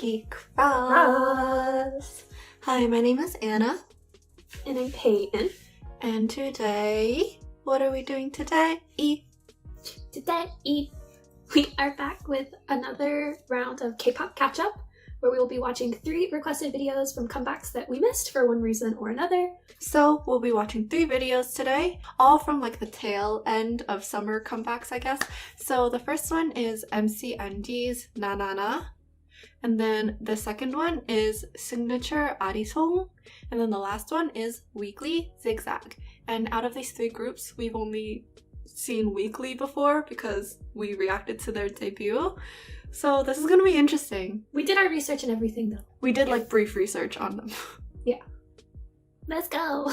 Geek Cross. Hi, my name is Anna. And I'm Peyton. And today, what are we doing today? Today, we are back with another round of K-pop catch-up, where we will be watching 3 requested videos from comebacks that we missed for one reason or another. So we'll be watching 3 videos today, all from like the tail end of summer comebacks, I guess. So the first one is MCND's Na Na Na. And then the second one is Signature Arisong. And then the last one is Weekly Zigzag. And out of these 3 groups, we've only seen Weekly before because we reacted to their debut. So this is gonna be interesting. We did our research and everything though. We did like brief research on them. Yeah. Let's go!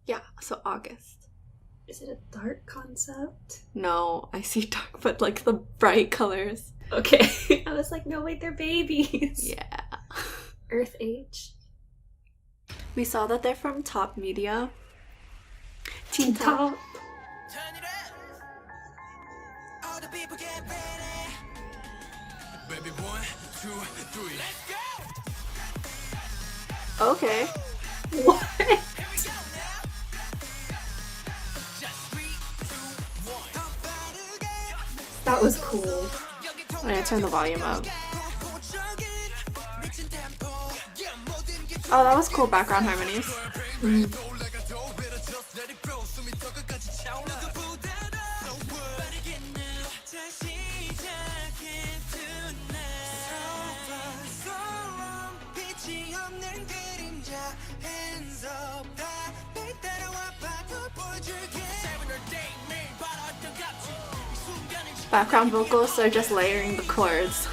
Yeah, so August. Is it a dark concept? No, I see dark, but like the bright colors. Okay. I was like, no wait, they're babies. Yeah. Earth Age. We saw that they're from Top Media. Teen Top. Okay. What? That was cool. I'm gonna turn the volume up. Oh, that was cool background harmonies. Background vocals are just layering the chords.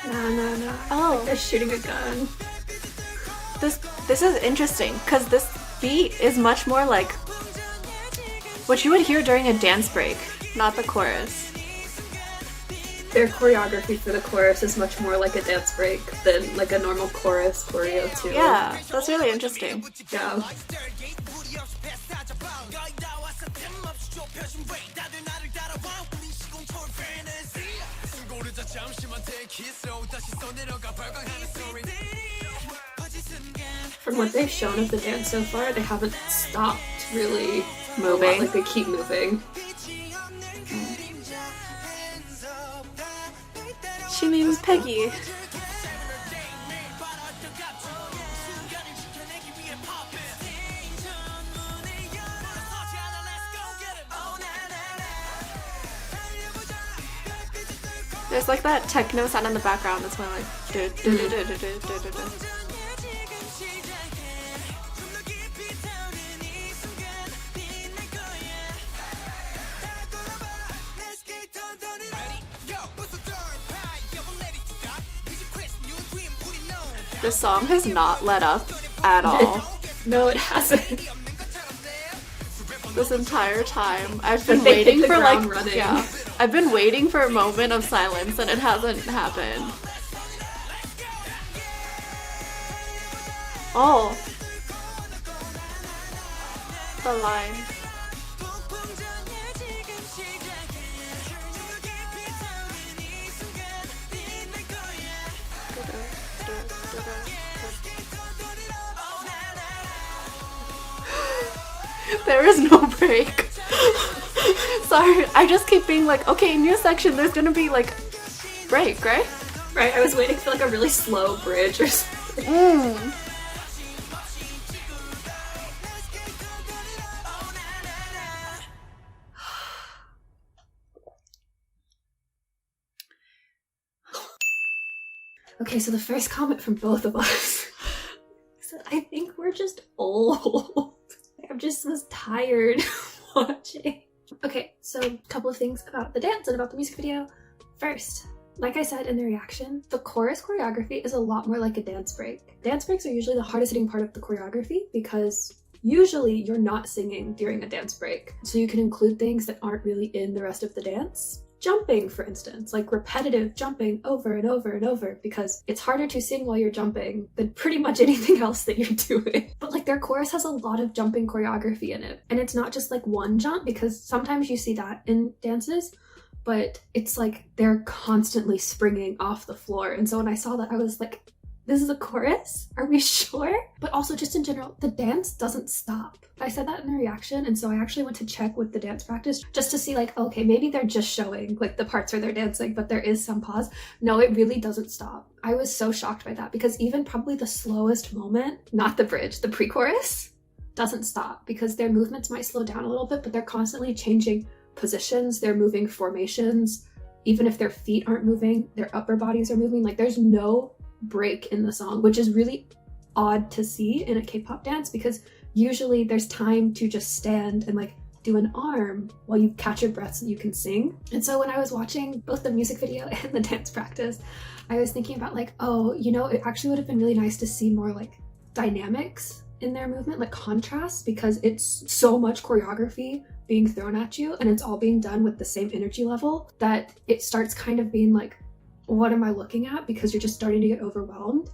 No. Oh, They're shooting a gun. this is interesting because this beat is much more like what you would hear during a dance break, not the chorus. Their choreography for the chorus is much more like a dance break than like a normal chorus choreo too. Yeah, that's really interesting. Yeah. From what they've shown of the dance so far, they haven't stopped really Moving. Like they keep moving. She named Peggy. There's like that techno sound in the background that's going like do, do, do, do, do, do, do, do, do. The song has not let up at all. No, it hasn't. This entire time I've been Like they hit waiting the for ground like running. yeah. I've been waiting for a moment of silence and it hasn't happened. Oh. The line. There is no break. Sorry, I just keep being like, okay, new section, there's gonna be like break, right? Right, I was waiting for like a really slow bridge or something. Okay, so the first comment from both of us said, I think we're just old. I just was tired watching. Okay, so a couple of things about the dance and about the music video. First, like I said in the reaction, the chorus choreography is a lot more like a dance break. Dance breaks are usually the hardest hitting part of the choreography because usually you're not singing during a dance break. So you can include things that aren't really in the rest of the dance. jumping, for instance, like repetitive jumping over and over and over, because it's harder to sing while you're jumping than pretty much anything else that you're doing. But like their chorus has a lot of jumping choreography in it. And it's not just like one jump, because sometimes you see that in dances, but it's like they're constantly springing off the floor. And so when I saw that, I was like, this is a chorus? Are we sure? But also just in general, the dance doesn't stop. I said that in the reaction, and so I actually went to check with the dance practice just to see like, okay, maybe they're just showing like the parts where they're dancing, but there is some pause. No, it really doesn't stop. I was so shocked by that, because even probably the slowest moment, not the bridge, the pre-chorus, doesn't stop, because their movements might slow down a little bit, but they're constantly changing positions, they're moving formations. Even if their feet aren't moving, their upper bodies are moving. Like there's no break in the song, which is really odd to see in a K-pop dance, because usually there's time to just stand and like do an arm while you catch your breath so you can sing. And so when I was watching both the music video and the dance practice, I was thinking about like, oh, you know, it actually would have been really nice to see more like dynamics in their movement, like contrast, because it's so much choreography being thrown at you and it's all being done with the same energy level that it starts kind of being like, what am I looking at? Because you're just starting to get overwhelmed.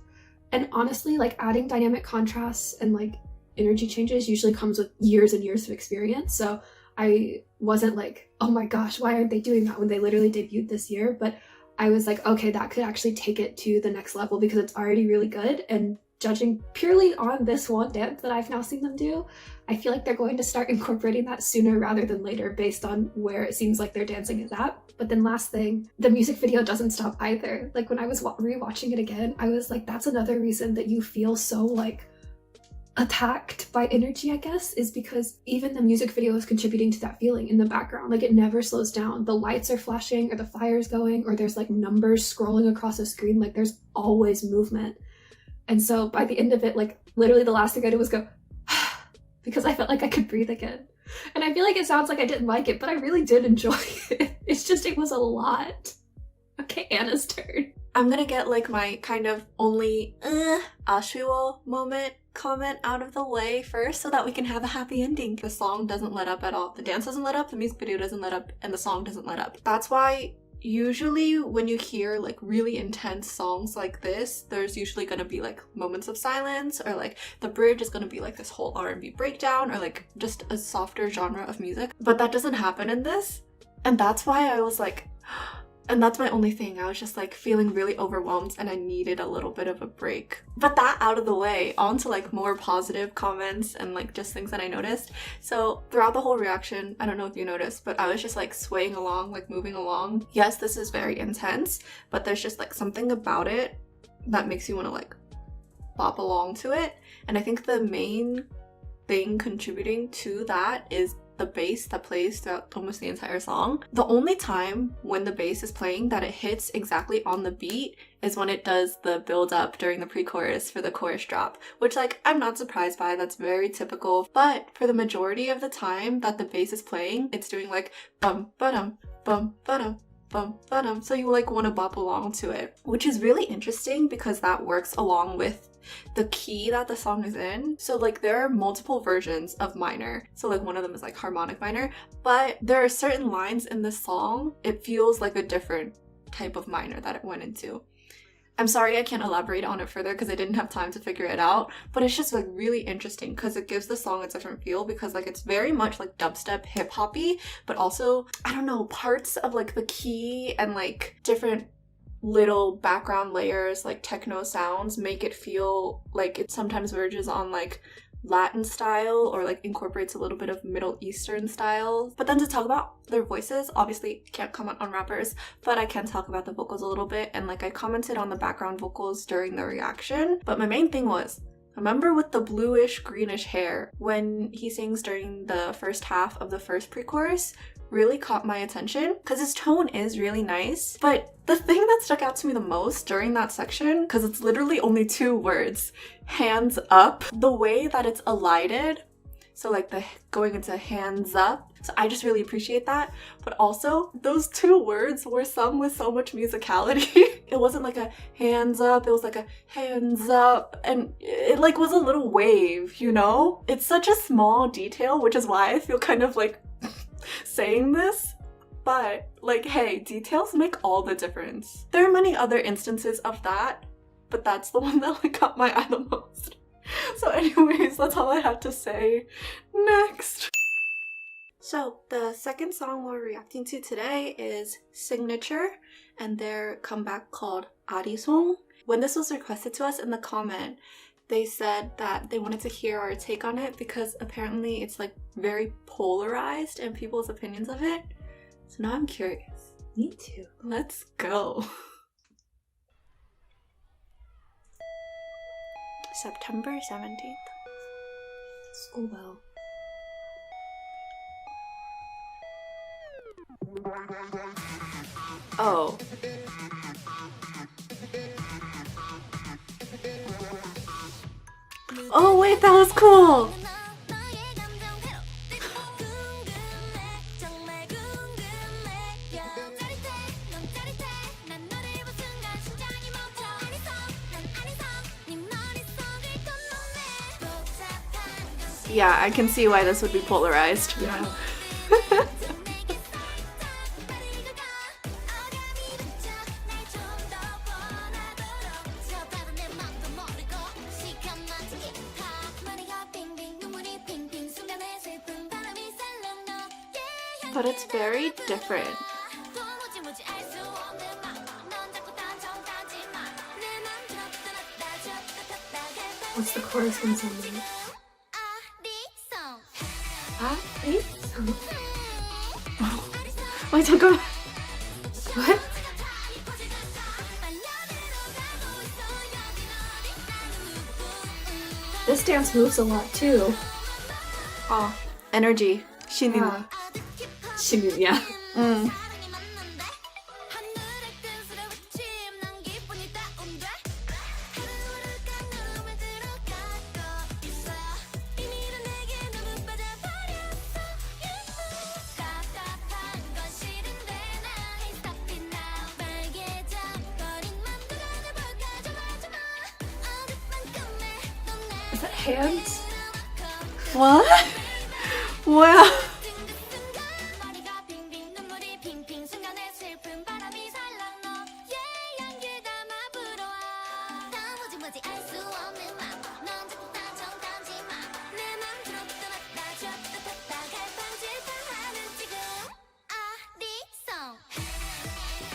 And honestly, like adding dynamic contrasts and like energy changes usually comes with years and years of experience. So I wasn't like, oh my gosh, why aren't they doing that when they literally debuted this year? But I was like, okay, that could actually take it to the next level, because it's already really good. And judging purely on this one dance that I've now seen them do, I feel like they're going to start incorporating that sooner rather than later based on where it seems like their dancing is at. But then last thing, the music video doesn't stop either. Like when I was rewatching it again, I was like, that's another reason that you feel so like attacked by energy, I guess, is because even the music video is contributing to that feeling in the background. Like it never slows down. The lights are flashing or the fire's going or there's like numbers scrolling across the screen. Like there's always movement. And so by the end of it, like literally the last thing I did was go because I felt like I could breathe again. And I feel like it sounds like I didn't like it, but I really did enjoy it. It's just, it was a lot. Okay, Anna's turn. I'm gonna get like my kind of only Ashwell moment comment out of the way first so that we can have a happy ending. The song doesn't let up at all. The dance doesn't let up, the music video doesn't let up, and the song doesn't let up. That's why usually when you hear like really intense songs like this, there's usually gonna be like moments of silence, or like the bridge is gonna be like this whole R&B breakdown, or like just a softer genre of music. But that doesn't happen in this. And that's why I was like, and that's my only thing. I was just like feeling really overwhelmed and I needed a little bit of a break. But that out of the way, on to like more positive comments and like just things that I noticed. So throughout the whole reaction, I don't know if you noticed, but I was just like swaying along, like moving along. Yes, this is very intense, but there's just like something about it that makes you want to like bop along to it. And I think the main thing contributing to that is the bass that plays throughout almost the entire song. The only time when the bass is playing that it hits exactly on the beat is when it does the build up during the pre-chorus for the chorus drop, which like I'm not surprised by. That's very typical. But for the majority of the time that the bass is playing, it's doing like bum ba-dum, bum ba-dum, bum ba-dum. So you like want to bop along to it, which is really interesting because that works along with the key that the song is in. So like there are multiple versions of minor. So like one of them is like harmonic minor, but there are certain lines in the song, it feels like a different type of minor that it went into. I'm sorry I can't elaborate on it further because I didn't have time to figure it out, but it's just like really interesting because it gives the song a different feel, because like it's very much like dubstep hip-hoppy, but also, I don't know, parts of like the key and like different little background layers like techno sounds make it feel like it sometimes verges on like Latin style or like incorporates a little bit of Middle Eastern style. But then to talk about their voices, obviously can't comment on rappers, but I can talk about the vocals a little bit. And like I commented on the background vocals during the reaction, but my main thing was, remember with the bluish greenish hair when he sings during the first half of the first pre-chorus, really caught my attention because his tone is really nice. But the thing that stuck out to me the most during that section, because it's literally only 2 words, hands up, the way that it's elided, so like the going into hands up, so I just really appreciate that. But also those 2 words were sung with so much musicality. It wasn't like a hands up, it was like a hands up, and it like was a little wave, you know? It's such a small detail, which is why I feel kind of like saying this, But, like, hey, details make all the difference. There are many other instances of that, but that's the one that like caught my eye the most. So anyways, that's all I had to say. Next! So the second song we're reacting to today is Signature and their comeback called Arisong. When this was requested to us in the comment, they said that they wanted to hear our take on it because apparently it's like very polarized in people's opinions of it. So now I'm curious. Me too. Let's go. September 17th. School bell. Oh. Oh wait, that was cool! Yeah, I can see why this would be polarized. Yeah. But it's very different. What's the chorus one sound like? Wait, don't go. What? This dance moves a lot too. Oh, energy. Shinin. Yeah. Shinu, yeah. Mm. Is that hands? What? Wow.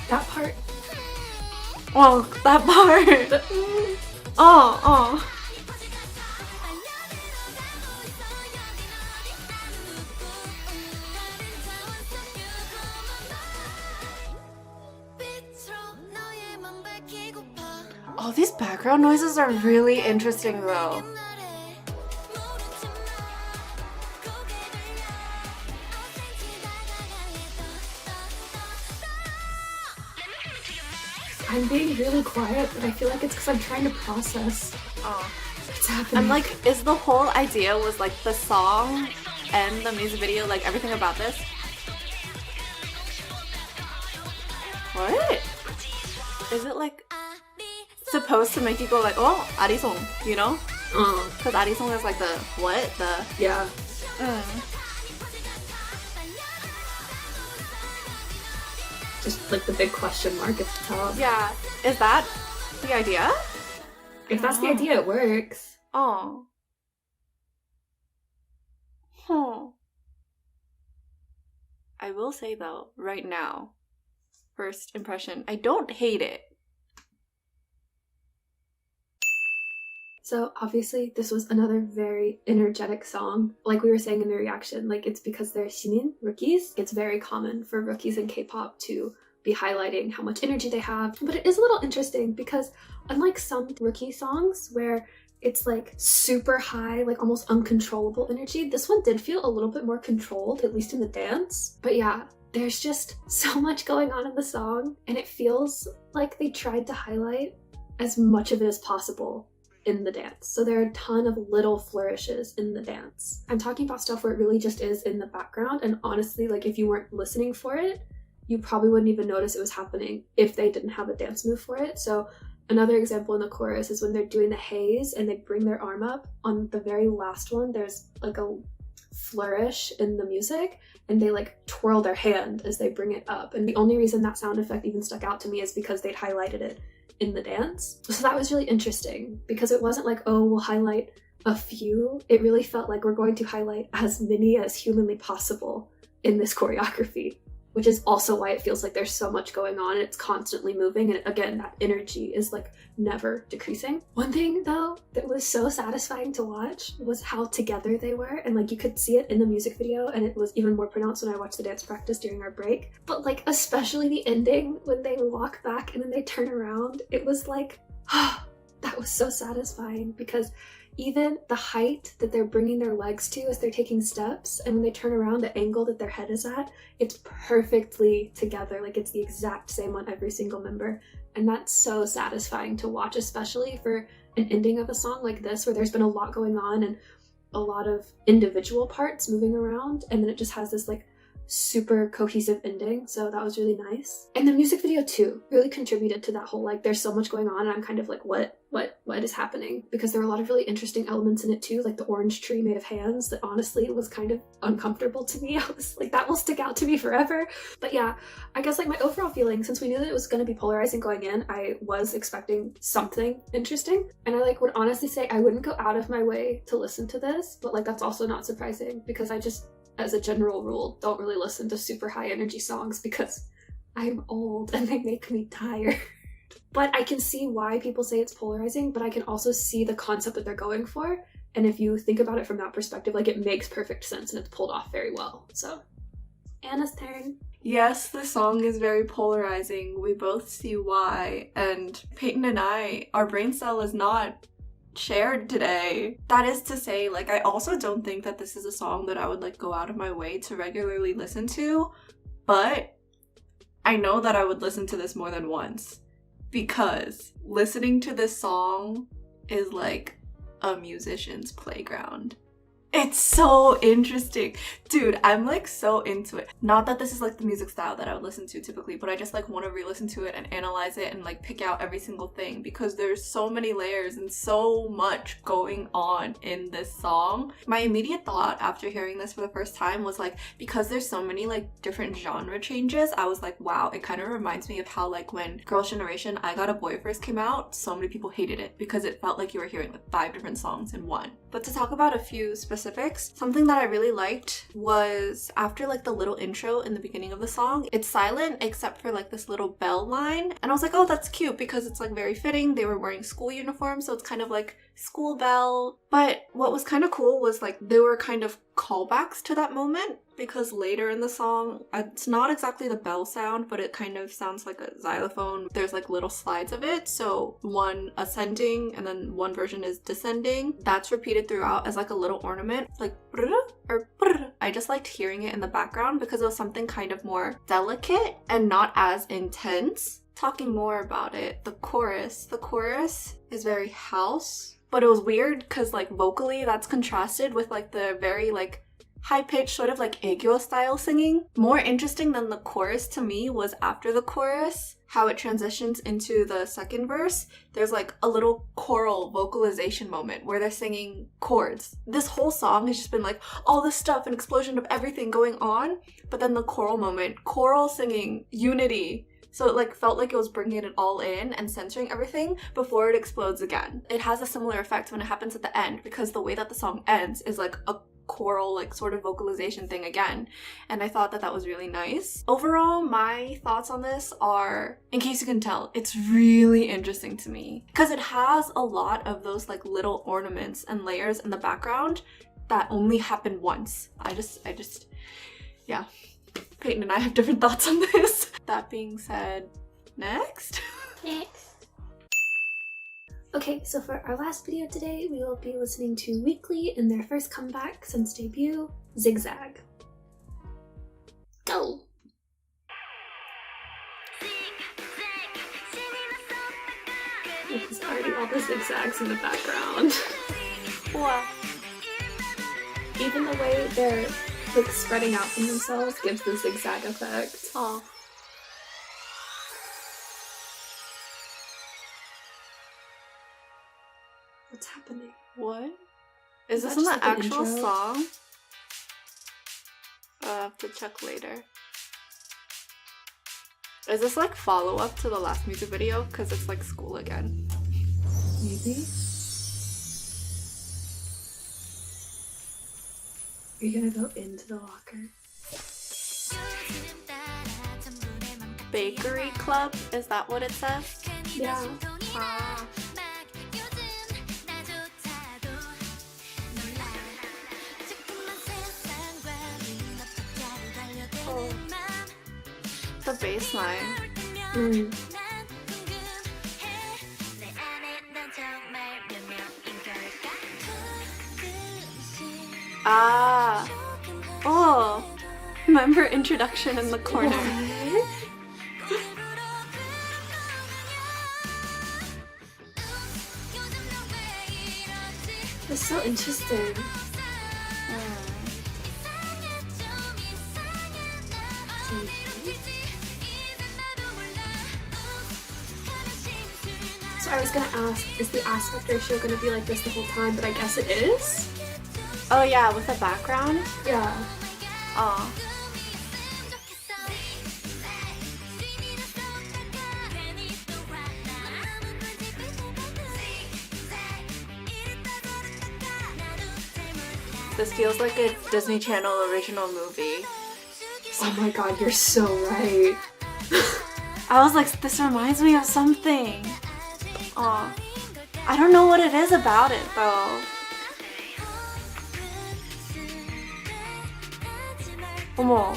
That part. Well, that part. Oh. Oh, these background noises are really interesting though. I'm being really quiet, but I feel like it's because I'm trying to process Oh. what's happening. I'm like, is the whole idea was like the song and the music video, like everything about this? What? Is it like supposed to make you go like, oh, arisong, you know? Because arisong is like the what? The Yeah. Just like the big question mark at the top. Yeah. Is that the idea? If that's the idea, it works. Oh. Huh. I will say though, right now, first impression, I don't hate it. So obviously this was another very energetic song. Like we were saying in the reaction, like it's because they're shinin, rookies. It's very common for rookies in K-pop to be highlighting how much energy they have. But it is a little interesting because unlike some rookie songs where it's like super high, like almost uncontrollable energy, this one did feel a little bit more controlled, at least in the dance. But yeah, there's just so much going on in the song and it feels like they tried to highlight as much of it as possible in the dance. So there are a ton of little flourishes in the dance. I'm talking about stuff where it really just is in the background, and honestly, like if you weren't listening for it, you probably wouldn't even notice it was happening if they didn't have a dance move for it. So another example in the chorus is when they're doing the haze and they bring their arm up. On the very last one, there's like a flourish in the music, and they like twirl their hand as they bring it up. And the only reason that sound effect even stuck out to me is because they'd highlighted it in the dance. So that was really interesting because it wasn't like, oh, we'll highlight a few. It really felt like we're going to highlight as many as humanly possible in this choreography, which is also why it feels like there's so much going on and it's constantly moving. And again, that energy is like never decreasing. One thing though that was so satisfying to watch was how together they were, and like you could see it in the music video, and it was even more pronounced when I watched the dance practice during our break. But like especially the ending when they walk back and then they turn around, it was like, that was so satisfying, because even the height that they're bringing their legs to as they're taking steps, and when they turn around, the angle that their head is at, it's perfectly together. Like it's the exact same on every single member. And that's so satisfying to watch, especially for an ending of a song like this, where there's been a lot going on and a lot of individual parts moving around, and then it just has this like super cohesive ending. So that was really nice. And the music video too really contributed to that whole like there's so much going on and I'm kind of like what is happening, because there were a lot of really interesting elements in it too, like the orange tree made of hands that honestly was kind of uncomfortable to me. I was like, that will stick out to me forever. But yeah, I guess like my overall feeling, since we knew that it was going to be polarizing going in, I was expecting something interesting, and I like would honestly say I wouldn't go out of my way to listen to this, but like that's also not surprising because I just, as a general rule, don't really listen to super high energy songs because I'm old and they make me tired. But I can see why people say it's polarizing, but I can also see the concept that they're going for. And if you think about it from that perspective, like it makes perfect sense and it's pulled off very well. So, Anna's turn. Yes, the song is very polarizing. We both see why. And Peyton and I, our brain cell is not shared today. That is to say, like, I also don't think that this is a song that I would like go out of my way to regularly listen to, but I know that I would listen to this more than once, because listening to this song is like a musician's playground. It's so interesting. Dude, I'm like so into it. Not that this is like the music style that I would listen to typically, but I just like want to re-listen to it and analyze it and like pick out every single thing, because there's so many layers and so much going on in this song. My immediate thought after hearing this for the first time was like, because there's so many like different genre changes, I was like, wow, it kind of reminds me of how like when Girls' Generation I Got a Boy first came out, so many people hated it because it felt like you were hearing like 5 different songs in one. But to talk about a few specifics, something that I really liked was after like the little intro in the beginning of the song, it's silent except for like this little bell line, and I was like, oh, that's cute because it's like very fitting. They were wearing school uniforms, so it's kind of like school bell. But what was kind of cool was like there were kind of callbacks to that moment, because later in the song, it's not exactly the bell sound, but it kind of sounds like a xylophone. There's like little slides of it, so one ascending and then one version is descending. That's repeated throughout as like a little ornament, like or I just liked hearing it in the background because it was something kind of more delicate and not as intense. Talking more about it, the chorus is very house, but it was weird because like vocally that's contrasted with like the very like high-pitched sort of like Aegyo style singing. More interesting than the chorus to me was after the chorus, how it transitions into the second verse. There's like a little choral vocalization moment where they're singing chords. This whole song has just been like all this stuff, an explosion of everything going on, but then the choral moment, choral singing, unity. So it like felt like it was bringing it all in and censoring everything before it explodes again. It has a similar effect when it happens at the end, because the way that the song ends is like a choral like sort of vocalization thing again, and I thought that that was really nice. Overall, my thoughts on this are, in case you can tell, it's really interesting to me because it has a lot of those like little ornaments and layers in the background that only happen once. I just yeah, Peyton and I have different thoughts on this. That being said, next. Okay, so for our last video today, we will be listening to Weekly in their first comeback since debut, Zigzag. Go! There's already all the zigzags in the background. Wow. Even the way they're like spreading out from themselves gives the zigzag effect. Oh. What's happening? What? Is Is this that in just the like an actual intro? song? I'll have to check later. Is this like follow-up to the last music video? Because it's like school again. Maybe? Are you gonna go into the locker? Bakery Club? Is that what it says? Yeah. Ah. Oh. The bass line. Mm. Ah. Oh. Remember introduction in the corner. What? That's so interesting. So I was gonna ask, is the aspect ratio gonna be like this the whole time? But I guess it is. Oh yeah, with the background? Yeah. Oh. This feels like a Disney Channel original movie. Oh my god, you're so right. I was like, this reminds me of something. Oh. I don't know what it is about it though. 어머.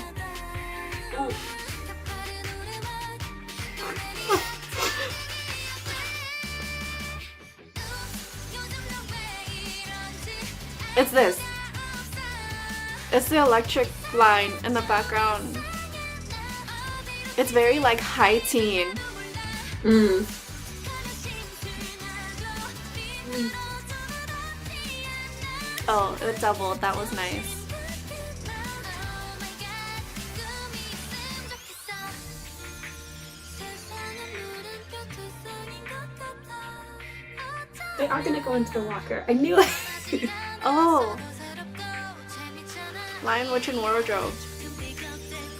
It's this. It's the electric line in the background. It's very like high teen. Mm. Oh, it doubled. That was nice. They are gonna go into the locker. I knew it. Oh. Lion, Witch, and Wardrobe.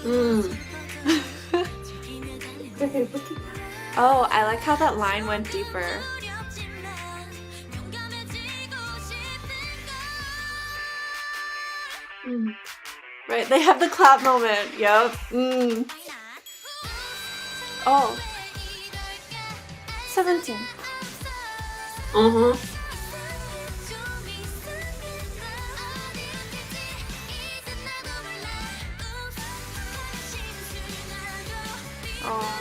Mm. Okay, look at that. Oh, I like how that line went deeper. Mm. Right, they have the clap moment. Yep. Mm. Oh. 17. Uh-huh. Oh.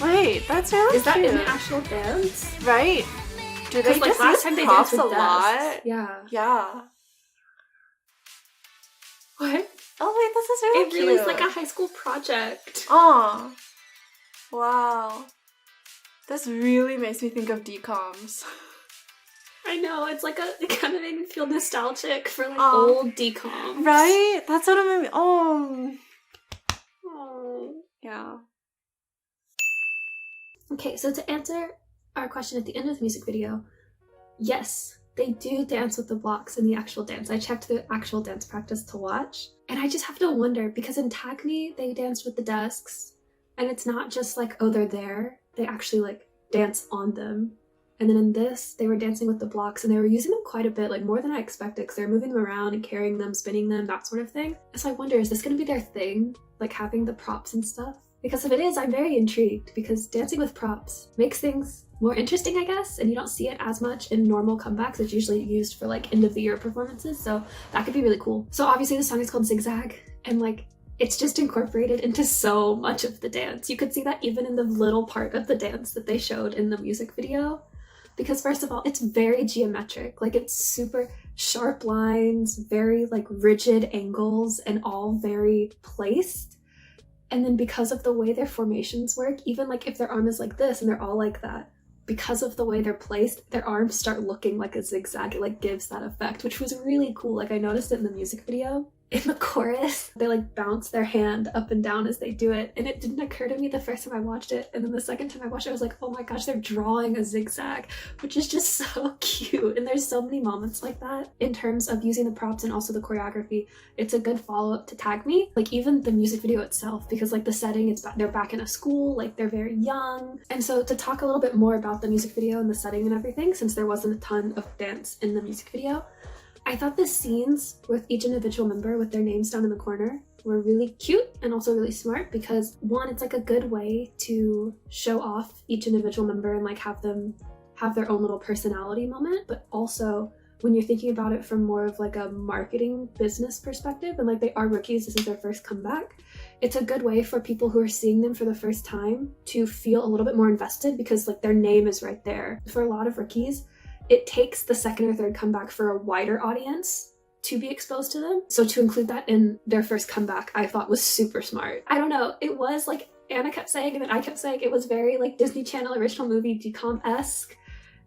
Wait, that's really Is that cute. in the actual dance? Right? Do they Because like just last use time they props danced a with lot? desks. Yeah. Yeah. What? Oh wait, this is really It cute. really is like a high school project. Aw. Wow. This really makes me think of DComs. I know, it's like it kind of made me feel nostalgic for like Aw. old DComs. Right? That's what I mean. Oh. Oh. Yeah. Okay, so to answer our question at the end of the music video, yes, they do dance with the blocks in the actual dance. I checked the actual dance practice to watch, and I just have to wonder, because in Tag Me, they danced with the desks, and it's not just like, oh, they're there. They actually like dance on them. And then in this, they were dancing with the blocks, and they were using them quite a bit, like more than I expected, because they're moving them around and carrying them, spinning them, that sort of thing. So I wonder, is this going to be their thing? Like having the props and stuff? Because if it is, I'm very intrigued, because dancing with props makes things more interesting, I guess, and you don't see it as much in normal comebacks. It's usually used for like end of the year performances, so that could be really cool. So obviously the song is called Zigzag, and like it's just incorporated into so much of the dance. You could see that even in the little part of the dance that they showed in the music video. Because first of all, it's very geometric. Like it's super sharp lines, very like rigid angles, and all very placed. And then because of the way their formations work, even like if their arm is like this and they're all like that, because of the way they're placed, their arms start looking like a zigzag. It like gives that effect, which was really cool. Like I noticed it in the music video. in the chorus, they like bounce their hand up and down as they do it. And it didn't occur to me the first time I watched it. And then the second time I watched it, I was like, oh my gosh, they're drawing a zigzag, which is just so cute. And there's so many moments like that in terms of using the props and also the choreography. It's a good follow-up to Tag Me. Like even the music video itself, because like the setting, they're back in a school, like they're very young. And so to talk a little bit more about the music video and the setting and everything, since there wasn't a ton of dance in the music video, I thought the scenes with each individual member with their names down in the corner were really cute and also really smart because one, it's like a good way to show off each individual member and like have them have their own little personality moment, but also when you're thinking about it from more of like a marketing business perspective and like they are rookies, this is their first comeback, it's a good way for people who are seeing them for the first time to feel a little bit more invested because like their name is right there. For a lot of rookies, it takes the second or third comeback for a wider audience to be exposed to them. So to include that in their first comeback, I thought was super smart. I don't know, it was like Anna kept saying and then I kept saying it was very like Disney Channel original movie DCOM-esque,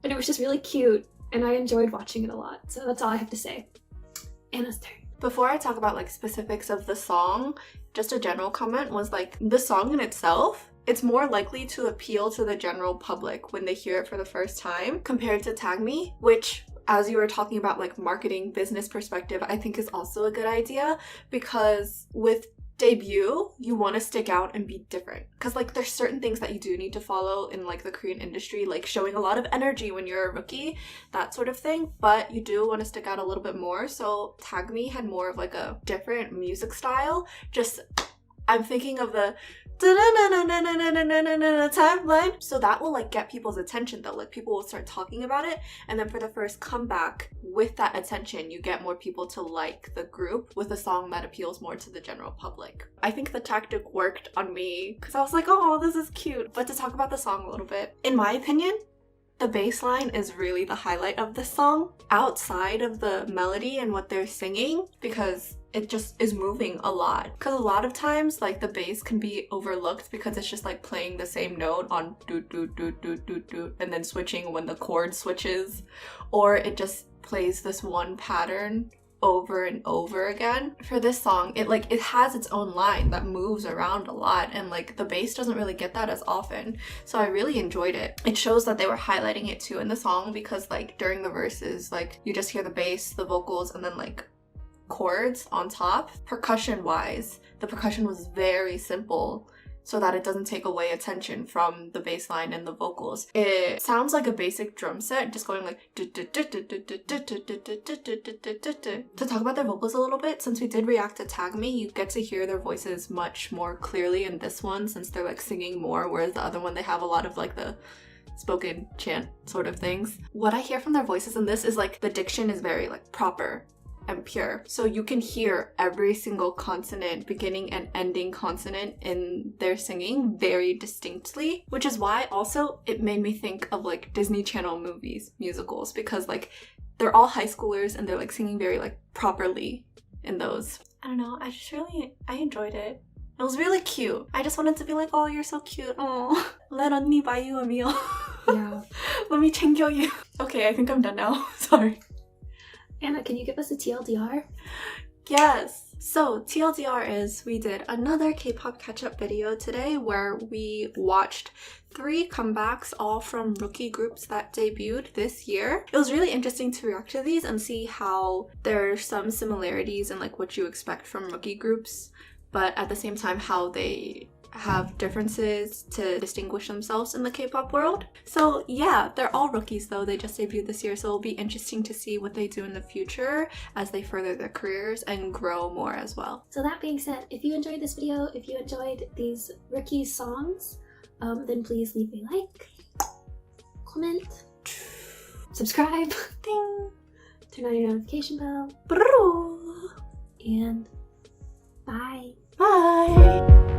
and it was just really cute and I enjoyed watching it a lot. So that's all I have to say. Anna's turn. Before I talk about like specifics of the song, just a general comment was like the song in itself, it's more likely to appeal to the general public when they hear it for the first time compared to Tag Me, which, as you were talking about like marketing business perspective, I think is also a good idea because with debut, you want to stick out and be different because like there's certain things that you do need to follow in like the Korean industry, like showing a lot of energy when you're a rookie, that sort of thing, but you do want to stick out a little bit more. So Tag Me had more of like a different music style. Just I'm thinking of the timeline, so that will like get people's attention though, like people will start talking about it, and then for the first comeback with that attention you get more people to like the group with a song that appeals more to the general public. I think the tactic worked on me because I was like, oh, this is cute. But to talk about the song a little bit, in my opinion, the bass line is really the highlight of this song outside of the melody and what they're singing, because it just is moving a lot. Because a lot of times like the bass can be overlooked because it's just like playing the same note on doot doot doot doot doot doot and then switching when the chord switches, or it just plays this one pattern over and over again. For this song, it has its own line that moves around a lot, and like the bass doesn't really get that as often, so I really enjoyed it. It shows that they were highlighting it too in the song because like during the verses, like you just hear the bass, the vocals, and then like chords on top. Percussion wise, the percussion was very simple so that it doesn't take away attention from the bass line and the vocals. It sounds like a basic drum set, just going like to talk about their vocals a little bit, since we did react to Tag Me, you get to hear their voices much more clearly in this one since they're like singing more, whereas the other one they have a lot of like the spoken chant sort of things. What I hear from their voices in this is like the diction is very like proper and pure, so you can hear every single consonant, beginning and ending consonant in their singing very distinctly, which is why also it made me think of like Disney Channel movies, musicals, because like they're all high schoolers and they're like singing very like properly in those. I don't know, I enjoyed it. It was really cute. I just wanted to be like, oh, you're so cute. Oh, let 언니 buy you a meal. Yeah. Let me 챙겨 you. Okay, I think I'm done now. Sorry. Anna, can you give us a TLDR? Yes. So TLDR is we did another K-pop catch-up video today where we watched 3 comebacks, all from rookie groups that debuted this year. It was really interesting to react to these and see how there are some similarities in like what you expect from rookie groups, but at the same time how they have differences to distinguish themselves in the K-pop world. So yeah, they're all rookies though, they just debuted this year, so it'll be interesting to see what they do in the future as they further their careers and grow more as well. So that being said, if you enjoyed this video, if you enjoyed these rookie songs, then please leave a like, comment, subscribe, Ding! turn on your notification bell, Brrrr. and bye. Bye!